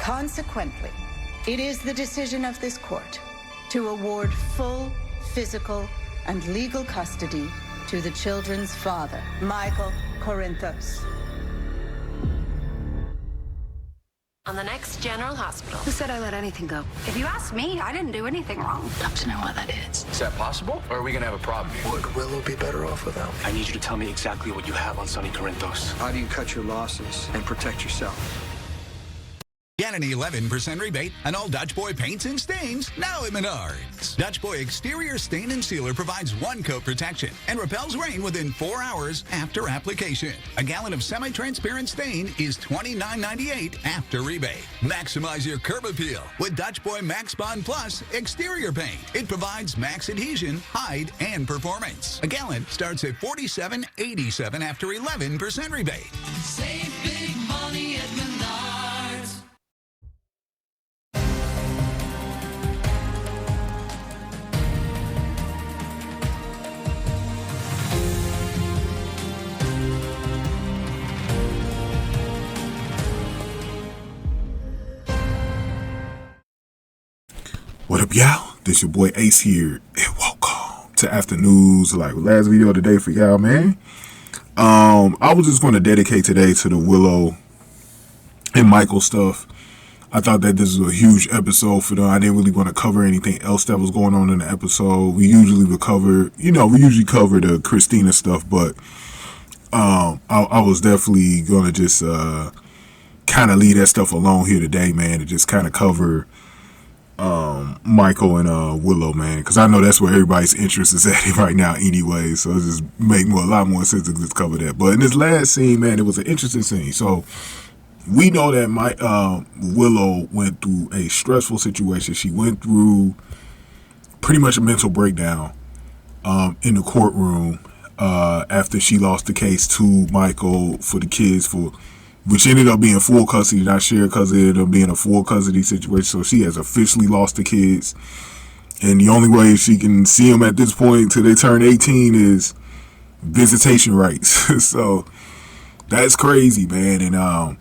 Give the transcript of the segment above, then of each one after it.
Consequently, it is the decision of this court to award full physical and legal custody to the children's father, Michael Corinthos. On the next General Hospital. Who said I let anything go? If you ask me, I didn't do anything wrong. Love to know what that is. Is that possible? Or are we gonna have a problem here? Would Willow be better off without me? I need you to tell me exactly what you have on Sonny Corinthos. How do you cut your losses and protect yourself? Get an 11% rebate on all Dutch Boy paints and stains now at Menards. Dutch Boy Exterior Stain and Sealer provides one coat protection and repels rain within 4 hours after application. A gallon of semi-transparent stain is $29.98 after rebate. Maximize your curb appeal with Dutch Boy Max Bond Plus Exterior Paint. It provides max adhesion, hide, and performance. A gallon starts at $47.87 after 11% rebate. Save big money at Menards. What up, y'all? This your boy Ace here, and welcome to After News. Like last video of the day for y'all, man. I was just going to dedicate today to the Willow and Michael stuff. I thought that this was a huge episode for them. I didn't really want to cover anything else that was going on in the episode. We usually would cover, we usually cover the Christina stuff, but I was definitely going to just kind of leave that stuff alone here today, man, to just kind of cover Michael and Willow, man, because I know that's where everybody's interest is at right now anyway, so it just make a lot more sense to just cover that. But in this last scene, man, it was an interesting scene. So we know that Willow went through a stressful situation. She went through pretty much a mental breakdown in the courtroom after she lost the case to Michael for the kids, which ended up being full custody, not shared custody. It ended up being a full custody situation. So she has officially lost the kids. And the only way she can see them at this point till they turn 18 is visitation rights. So that's crazy, man. And, I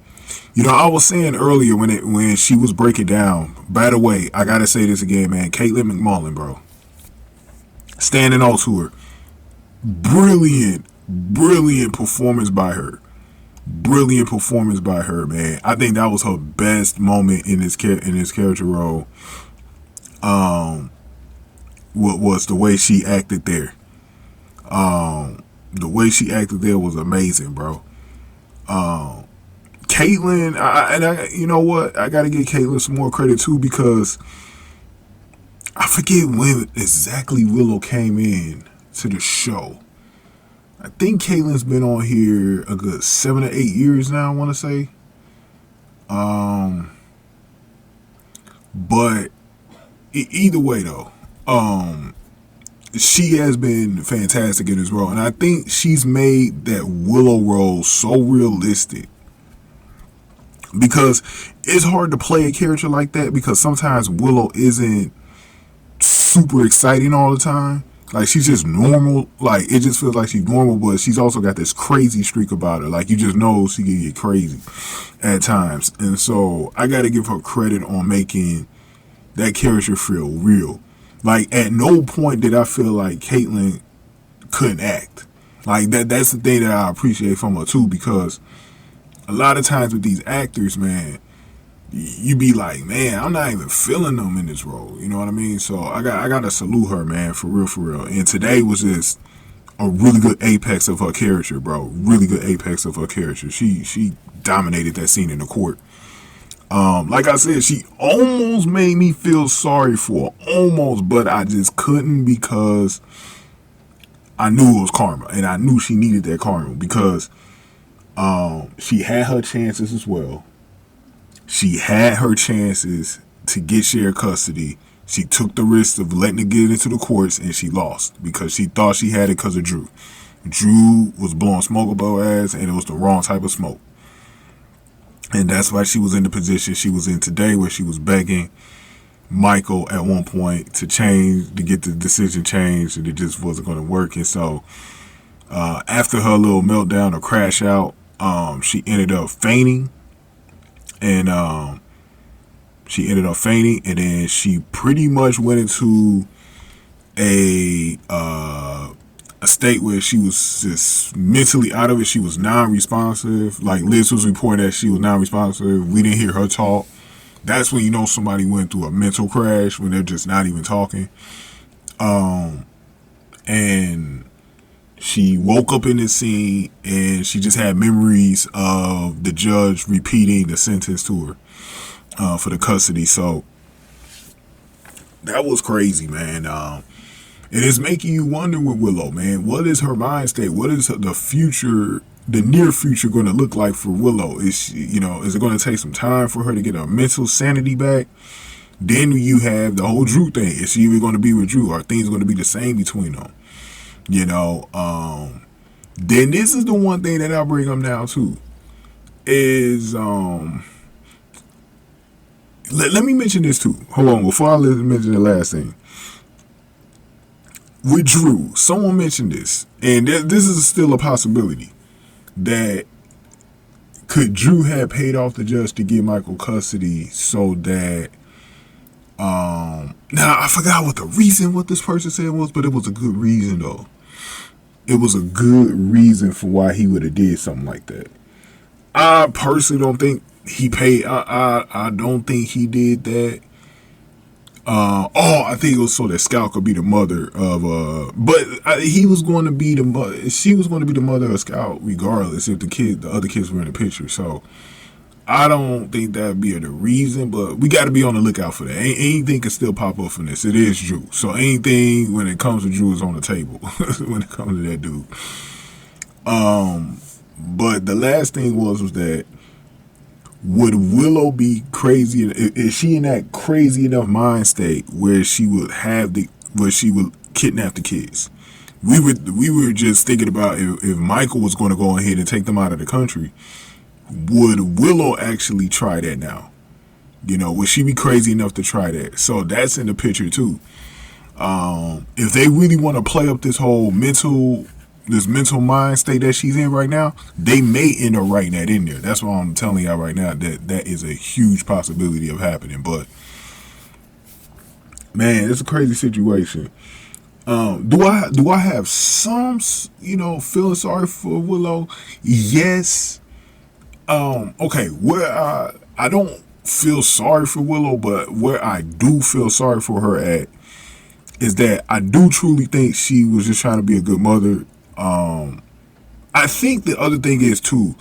was saying earlier when she was breaking down, by the way, I got to say this again, man. Katelyn MacMullen, bro. Standing on to her. Brilliant performance by her. Brilliant performance by her, man. I think that was her best moment in this character role. Was the way she acted there. The way she acted there was amazing, bro. Katelyn, you know what? I gotta give Katelyn some more credit too, because I forget when exactly Willow came in to the show. I think Katelyn's been on here a good 7 or 8 years now, I want to say. But either way, though, she has been fantastic in this role. And I think she's made that Willow role so realistic. Because it's hard to play a character like that, because sometimes Willow isn't super exciting all the time. Like, she's just normal. Like, it just feels like she's normal, but she's also got this crazy streak about her. Like, you just know she can get crazy at times. And so, I got to give her credit on making that character feel real. Like, at no point did I feel like Katelyn couldn't act. Like, that's the thing that I appreciate from her, too, because a lot of times with these actors, man, you be like, man, I'm not even feeling them in this role. You know what I mean? So I got to salute her, man, for real. And today was just a really good apex of her character, bro. Really good apex of her character. She dominated that scene in the court. Like I said, she almost made me feel sorry for her. Almost, but I just couldn't, because I knew it was karma. And I knew she needed that karma, because she had her chances as well. She had her chances to get shared custody. She took the risk of letting it get into the courts, and she lost because she thought she had it because of Drew. Drew was blowing smoke up her ass, and it was the wrong type of smoke. And that's why she was in the position she was in today, where she was begging Michael at one point to get the decision changed, and it just wasn't going to work. And so after her little meltdown or crash out, she ended up fainting. And She ended up fainting, and then she pretty much went into a state where she was just mentally out of it. She was non-responsive. Like Liz was reporting that she was non-responsive. We didn't hear her talk. That's when you know somebody went through a mental crash, when they're just not even talking. And she woke up in this scene, and she just had memories of the judge repeating the sentence to her for the custody. So that was crazy, man. It is making you wonder with Willow, man. What is her mind state? What is the future, the near future, going to look like for Willow? Is she, is it going to take some time for her to get her mental sanity back? Then you have the whole Drew thing. Is she even going to be with Drew? Are things going to be the same between them? Then this is the one thing that I'll bring up now too. Is let me mention this too. Hold on, before I mention the last thing. With Drew, someone mentioned this, and this is still a possibility, that could Drew have paid off the judge to give Michael custody so that now I forgot what the reason what this person said was, but it was a good reason though. It was a good reason for why he would have did something like that. I personally don't think he paid. I don't think he did that. I think it was so that Scout could be the mother of he was going to be the mother. She was going to be the mother of Scout regardless if the other kids were in the picture. So I don't think that'd be the reason, but we got to be on the lookout for that. Anything can still pop up from this. It is Drew, so anything when it comes to Drew is on the table when it comes to that dude. But the last thing was that would Willow be crazy? Is she in that crazy enough mind state where she would kidnap the kids? We were just thinking about if Michael was going to go ahead and take them out of the country. Would Willow actually try that now? Would she be crazy enough to try that? So that's in the picture too. If they really want to play up this whole mental mind state that she's in right now, they may end up writing that in there. That's why I'm telling y'all right now that is a huge possibility of happening. But man, it's a crazy situation. Do I have some feeling sorry for Willow? Yes. Okay, where I don't feel sorry for Willow, but where I do feel sorry for her at is that I do truly think she was just trying to be a good mother. I think the other thing is too,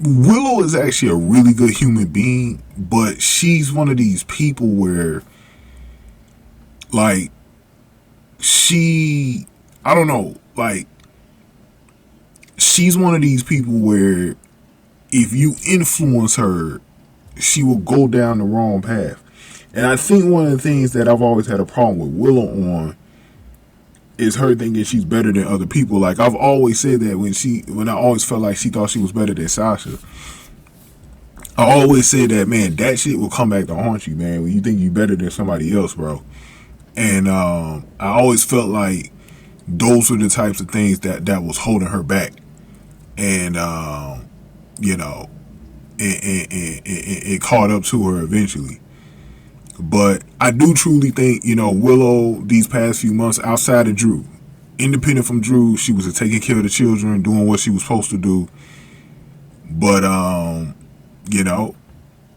Willow is actually a really good human being, but she's one of these people where I don't know, she's one of these people where if you influence her, she will go down the wrong path. And I think one of the things that I've always had a problem with Willow on is her thinking she's better than other people. Like I've always said that when I always felt like she thought she was better than Sasha. I always said that, man, that shit will come back to haunt you, man, when you think you're better than somebody else, bro. And I always felt like those were the types of things that was holding her back. And it caught up to her eventually. But I do truly think, Willow, these past few months, outside of Drew, independent from Drew, she was taking care of the children, doing what she was supposed to do. But,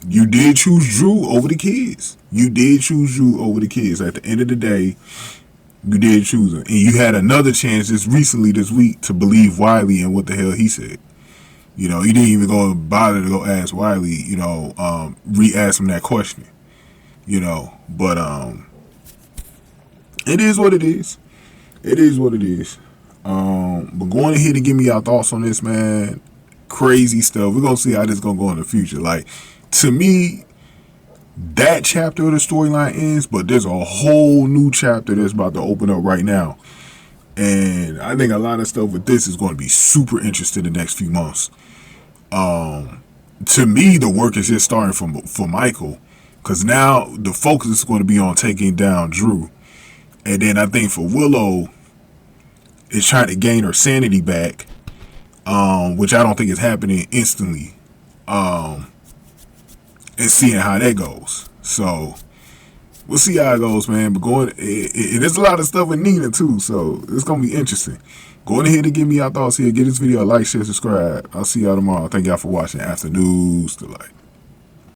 you did choose Drew over the kids. You did choose Drew over the kids. At the end of the day, you did choose him. And you had another chance this week to believe Wiley and what the hell he said. You didn't even go bother to go ask Wiley, re-ask him that question. But it is what it is. It is what it is. But going ahead and give me your thoughts on this, man. Crazy stuff. We're gonna see how this is gonna go in the future. To me, that chapter of the storyline ends, but there's a whole new chapter that's about to open up right now. And I think a lot of stuff with this is going to be super interesting in the next few months. To me, the work is just starting for Michael, because now the focus is going to be on taking down Drew. And then I think for Willow, it's trying to gain her sanity back, which I don't think is happening instantly. and seeing how that goes. So we'll see how it goes, man. But there's a lot of stuff with Nina too, so it's gonna be interesting. Go ahead and give me your thoughts here. Give this video a like, share, subscribe. I'll see y'all tomorrow. Thank y'all for watching After News Delight.